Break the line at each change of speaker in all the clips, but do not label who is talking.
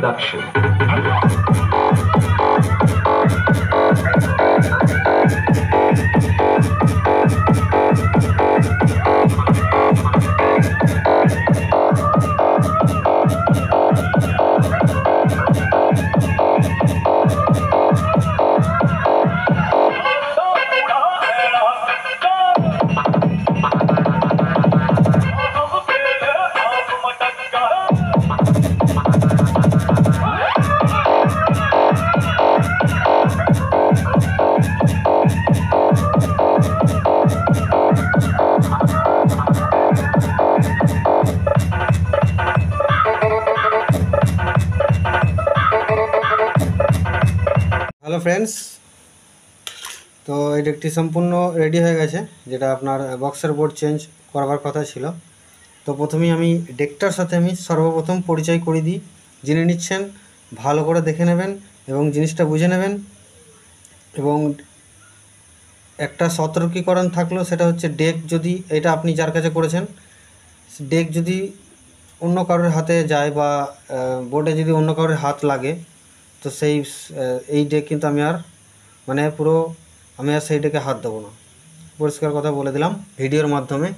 Production.
Hello friends, তো এই ডেকটি সম্পূর্ণ রেডি হয়ে গেছে, যেটা আপনার বক্সের বোর্ড চেঞ্জ করবার কথা ছিল। তো প্রথমেই আমি ডেকটার সাথে আমি সর্বপ্রথম পরিচয় করে দিই। জেনে নিচ্ছেন, ভালো করে দেখে নেবেন এবং জিনিসটা বুঝে নেবেন। এবং একটা সতর্কীকরণ থাকলো, সেটা হচ্ছে ডেক যদি এটা আপনি যার কাছে করেছেন, ডেক যদি অন্য কারোর হাতে যায় বা বোর্ডে যদি অন্য কারোর হাত লাগে, তো এই ডেক কিন্তু আমি আর সেই ডেকে হাত দেবো না। পরিষ্কার কথা বলে দিলাম ভিডিওর মাধ্যমে।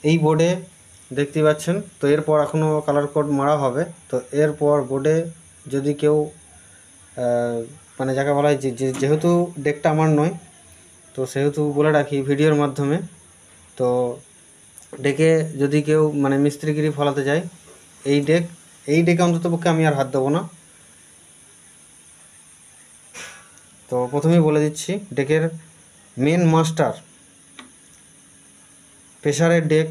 এই বোর্ডে দেখতে পাচ্ছেন, তো এরপর এখনও কালার কোড মারা হবে। তো এরপর বোর্ডে যদি কেউ যাকে বলা হয় যেহেতু ডেকটা আমার নয়, তো সেহেতু বলে রাখি ভিডিওর মাধ্যমে, তো ডেকে যদি কেউ মিস্ত্রিগিরি ফলাতে যায়, এই ডেকে অন্ততপক্ষে আমি আর হাত দেবো না। তো প্রথমেই বলে দিচ্ছি, ডেকের মেন মাস্টার প্রেসারের ডেক।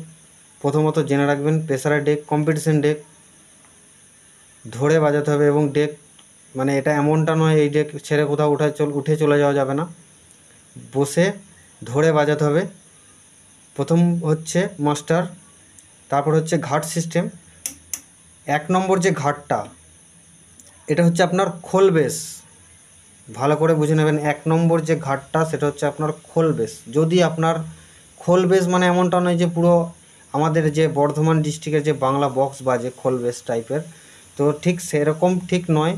প্রথমত জেনে রাখবেন, প্রেসারের ডেক কম্পিটিশন ডেক ধরে বাজাতে হবে। এবং ডেক এটা এমনটা নয় এই ডেক ছেড়ে কোথাও উঠে চলে যাওয়া যাবে না, বসে ধরে বাজাতে হবে। প্রথম হচ্ছে মাস্টার, তারপর হচ্ছে ঘাট সিস্টেম। 1 নম্বর যে ঘাটটা, এটা হচ্ছে আপনার খোল বেস। ভালো করে বুঝে নেবেন, 1 নম্বর যে ঘাটটা সেটা হচ্ছে আপনার খোল বেস। যদি আপনার খোল বেস এমনটা নয় যে পুরো আমাদের যে বর্ধমান ডিস্ট্রিক্টের যে বাংলা বক্স বাজে খোল বেস টাইপের, তো ঠিক সেরকম ঠিক নয়।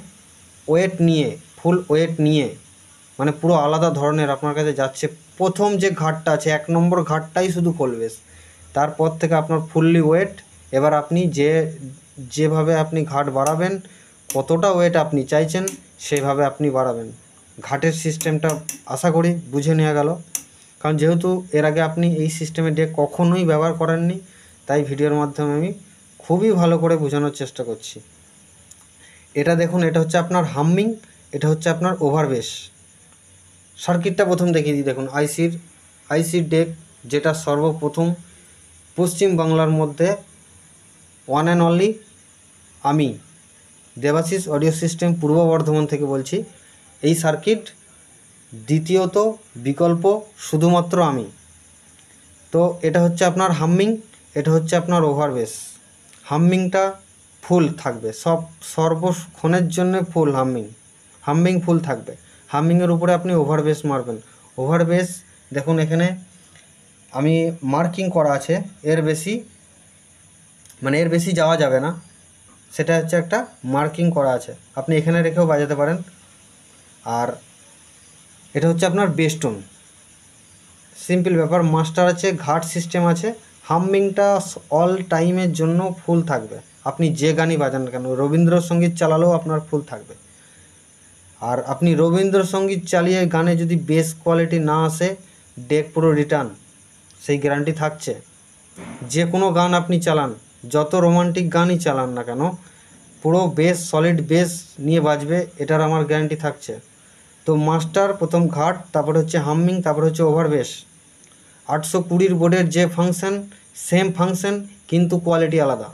ওয়েট নিয়ে, ফুল ওয়েট নিয়ে, পুরো আলাদা ধরনের আপনার কাছে যাচ্ছে। প্রথম যে ঘাটটা আছে 1 নম্বর ঘাটটাই শুধু খোল বেস, তারপর থেকে আপনার ফুললি ওয়েট। এবার আপনি যেভাবে আপনি ঘাট বাড়াবেন, কতটা ওয়েট আপনি চাইছেন সেভাবে আপনি বাড়াবেন। ঘাটের সিস্টেমটা আশা করি বুঝে নেওয়া গেল, কারণ যেহেতু এর আগে আপনি এই সিস্টেমের ডেক কখনোই ব্যবহার করেননি, তাই ভিডিওর মাধ্যমে আমি খুবই ভালো করে বোঝানোর চেষ্টা করছি। এটা দেখুন, এটা হচ্ছে আপনার হামিং, এটা হচ্ছে আপনার ওভারবেস। সার্কিটটা প্রথম দেখিয়ে দিই। দেখুন, আইসির ডেক, যেটা সর্বপ্রথম পশ্চিম বাংলার মধ্যে ওয়ান অ্যান্ড অনলি আমি, দেবাশিস অডিও সিস্টেম পূর্ব বর্ধমান থেকে বলছি। এই সার্কিট দ্বিতীয়ত বিকল্প শুধুমাত্র আমি। তো এটা হচ্ছে আপনার হামিং, এটা হচ্ছে আপনার ওভারবেস। হামিংটা ফুল থাকবে, সর্বক্ষণের জন্য ফুল হামিং ফুল থাকবে। হামিংয়ের উপরে আপনি ওভারবেস মারবেন। ওভারবেস দেখুন, এখানে আমি মার্কিং করা আছে, এর বেশি যাওয়া যাবে না, সেটা হচ্ছে একটা মার্কিং করা আছে। আপনি এখানে রেখেও বাজাতে পারেন। আর এটা হচ্ছে আপনার বেস্টোন। সিম্পল ব্যাপার। মাস্টার আছে, ঘাট সিস্টেম আছে। হামিংটা অল টাইমের জন্য ফুল থাকবে, আপনি যে গানই বাজান না কেন। রবীন্দ্রসঙ্গীত চালালেও আপনার ফুল থাকবে। আর আপনি রবীন্দ্রসঙ্গীত চালিয়ে গানে যদি বেস কোয়ালিটি না আসে, ডেক পুরো রিটার্ন, সেই গ্যারান্টি থাকছে। যে কোনো গান আপনি চালান, যত রোমান্টিক গানই চালান না কেন, পুরো বেস সলিড বেস নিয়ে বাজবে, এটার আমার গ্যারান্টি থাকছে। তো মাস্টার প্রথম ঘাট, তারপর হচ্ছে হামিং, তারপর হচ্ছে ওভারবেস। 820 বোর্ডের যে ফাংশন, সেম ফাংশন, কিন্তু কোয়ালিটি আলাদা।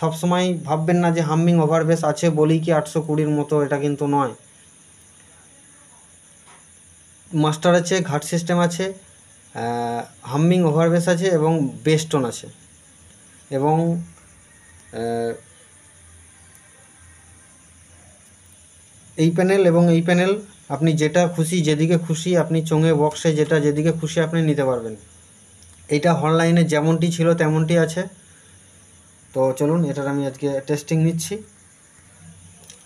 সবসময় ভাববেন না যে হামিং ওভারবেস আছে বলেই কি 820 মতো, এটা কিন্তু নয়। মাস্টার আছে, ঘাট সিস্টেম আছে, হামিং ওভারবেস আছে এবং বেস্টোন আছে। এবং এই প্যানেল এবং এই প্যানেল আপনি যেটা খুশি, যেদিকে খুশি আপনি চোঙে বক্সে যেদিকে খুশি আপনি নিতে পারবেন। এইটা অনলাইনে যেমনটি ছিল তেমনটি আছে। তো চলুন, এটার আমি আজকে টেস্টিং নিচ্ছি।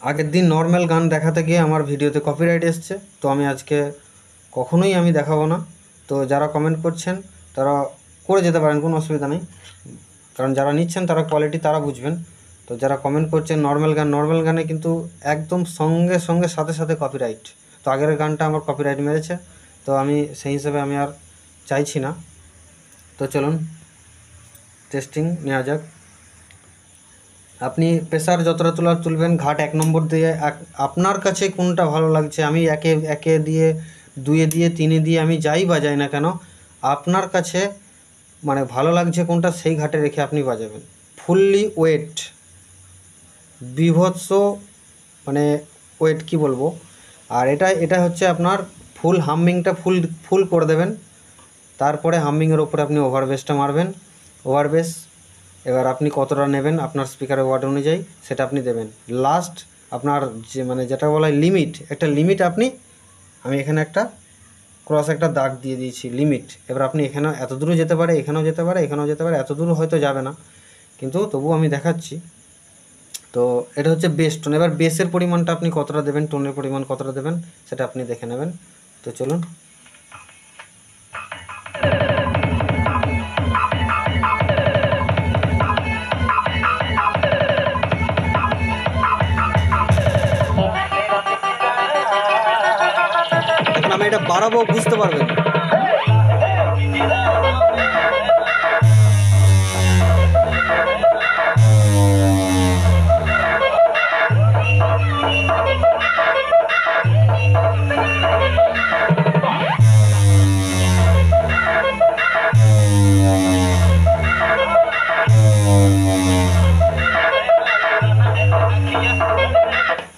আগের দিন নর্মাল গান দেখাতে গিয়ে আমার ভিডিওতে কপিরাইট এসছে, তো আমি আজকে কখনোই আমি দেখাবো না। তো যারা কমেন্ট করছেন তারা করে যেতে পারেন, কোনো অসুবিধা নেই, কারণ যারা নিচ্ছেন তারা কোয়ালিটি তারা বুঝবেন। তো যারা কমেন্ট করছেন নর্মাল গানে কিন্তু একদম সঙ্গে সঙ্গে সাথে সাথে কপিরাইট। তো আগের গানটা আমার কপিরাইট মেরেছে, তো আমি সেই হিসেবে আমি আর চাইছি না। তো চলুন টেস্টিং নেওয়া যাক। আপনি প্রেসার যতটা তোলার তুলবেন, ঘাট 1 নম্বর দিয়ে আপনার কাছে কোনটা ভালো লাগছে, আমি একে দিয়ে, 2 দিয়ে, 3 দিয়ে আমি যাই বাজাই না কেন, আপনার কাছে মানে ভালো লাগছে কোনটা সেই ঘাটে রেখে আপনি বাজাবেন। ফুললি ওয়েট, বিভৎস মানে ওয়েট কি বলবো। আর এটা হচ্ছে আপনার ফুল হামিংটা ফুল করে দেবেন। তারপরে হামিংয়ের ওপরে আপনি ওভার বেসটা মারবেন। ওভার বেস এবার আপনি কতটা নেবেন আপনার স্পিকারের ওয়াট অনুযায়ী সেটা আপনি দেবেন। লাস্ট আপনার যে মানে যেটা বলা হয় লিমিট, একটা লিমিট আমি এখানে একটা ক্রস একটা দাগ দিয়ে দিয়েছি লিমিট। এবার আপনি এখানে এত দূরও যেতে পারে, এখানেও যেতে পারে, এখানেও যেতে পারে, এত দূর হয়তো যাবে না, কিন্তু তবুও আমি দেখাচ্ছি। তো এটা হচ্ছে বেস টোন। এবার বেসের পরিমাণটা আপনি কতটা দেবেন, টোনের পরিমাণ কতটা দেবেন সেটা আপনি দেখে নেবেন। তো চলুন। এখন আমি এটা বাড়াবো, বুঝতে পারবেন।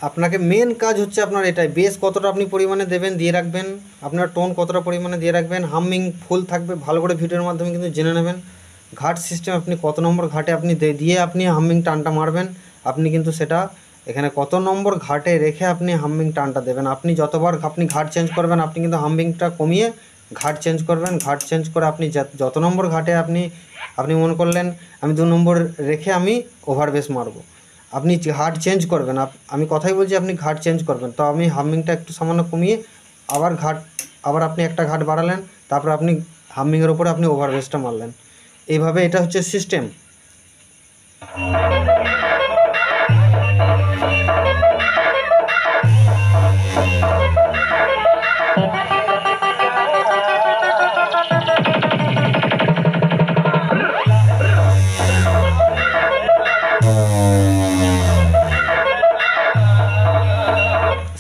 আপনাকে মেন কাজ হচ্ছে আপনার এটাই, বেস কতটা আপনি পরিমাণে দেবেন দিয়ে রাখবেন, আপনার টোন কতটা পরিমাণে দিয়ে রাখবেন, হামিং ফুল থাকবে, ভালো করে ভিডিওর মাধ্যমে কিন্তু জেনে নেবেন। ঘাট সিস্টেম আপনি কত নম্বর ঘাটে আপনি দিয়ে আপনি হামিং টানটা মারবেন, আপনি কিন্তু সেটা এখানে কত নম্বর ঘাটে রেখে আপনি হামিং টানটা দেবেন। আপনি যতবার আপনি ঘাট চেঞ্জ করবেন আপনি কিন্তু হামিংটা কমিয়ে ঘাট চেঞ্জ করবেন। ঘাট চেঞ্জ করে আপনি যত নম্বর ঘাটে আপনি মনে করলেন আমি 2 নম্বর রেখে আমি ওভার বেস মারবো, আপনি ঘাট চেঞ্জ করবেন। আমি কথাই বলছি, আপনি ঘাট চেঞ্জ করবেন। তো আমি হামিংটা একটু সামান্য কমিয়ে আবার আপনি একটা ঘাট বাড়ালেন, তারপর আপনি হামিংয়ের ওপরে আপনি ওভার বেসটা মারলেন। এইভাবে এটা হচ্ছে সিস্টেম।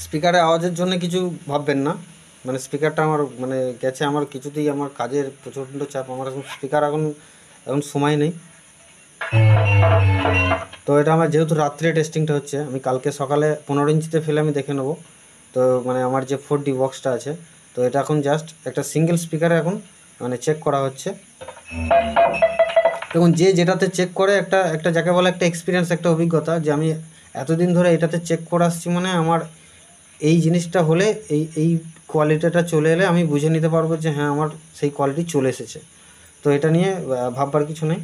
স্পিকারের আওয়াজের জন্য কিছু ভাববেন না, মানে স্পিকারটা আমার মানে গেছে, আমার কিছুতেই আমার কাজের প্রচণ্ড চাপ, আমার এখন স্পিকার এখন সময় নেই। তো এটা আমার যেহেতু রাত্রে টেস্টিংটা হচ্ছে, আমি কালকে সকালে 15 ইঞ্চিতে ফেলে আমি দেখে নেবো। তো মানে আমার যে 4D বক্সটা আছে, তো এটা এখন জাস্ট একটা সিঙ্গেল স্পিকারে এখন মানে চেক করা হচ্ছে। দেখুন যেটাতে চেক করে একটা যাকে বলে একটা এক্সপিরিয়েন্স, একটা অভিজ্ঞতা, যে আমি এতদিন ধরে এটাতে চেক করে আসছি, মানে আমার এই জিনিসটা হলে এই কোয়ালিটিটা চলে এলে আমি বুঝে নিতে পারবো যে হ্যাঁ আমার সেই কোয়ালিটি চলে এসেছে। তো এটা নিয়ে ভাববার কিছু নেই।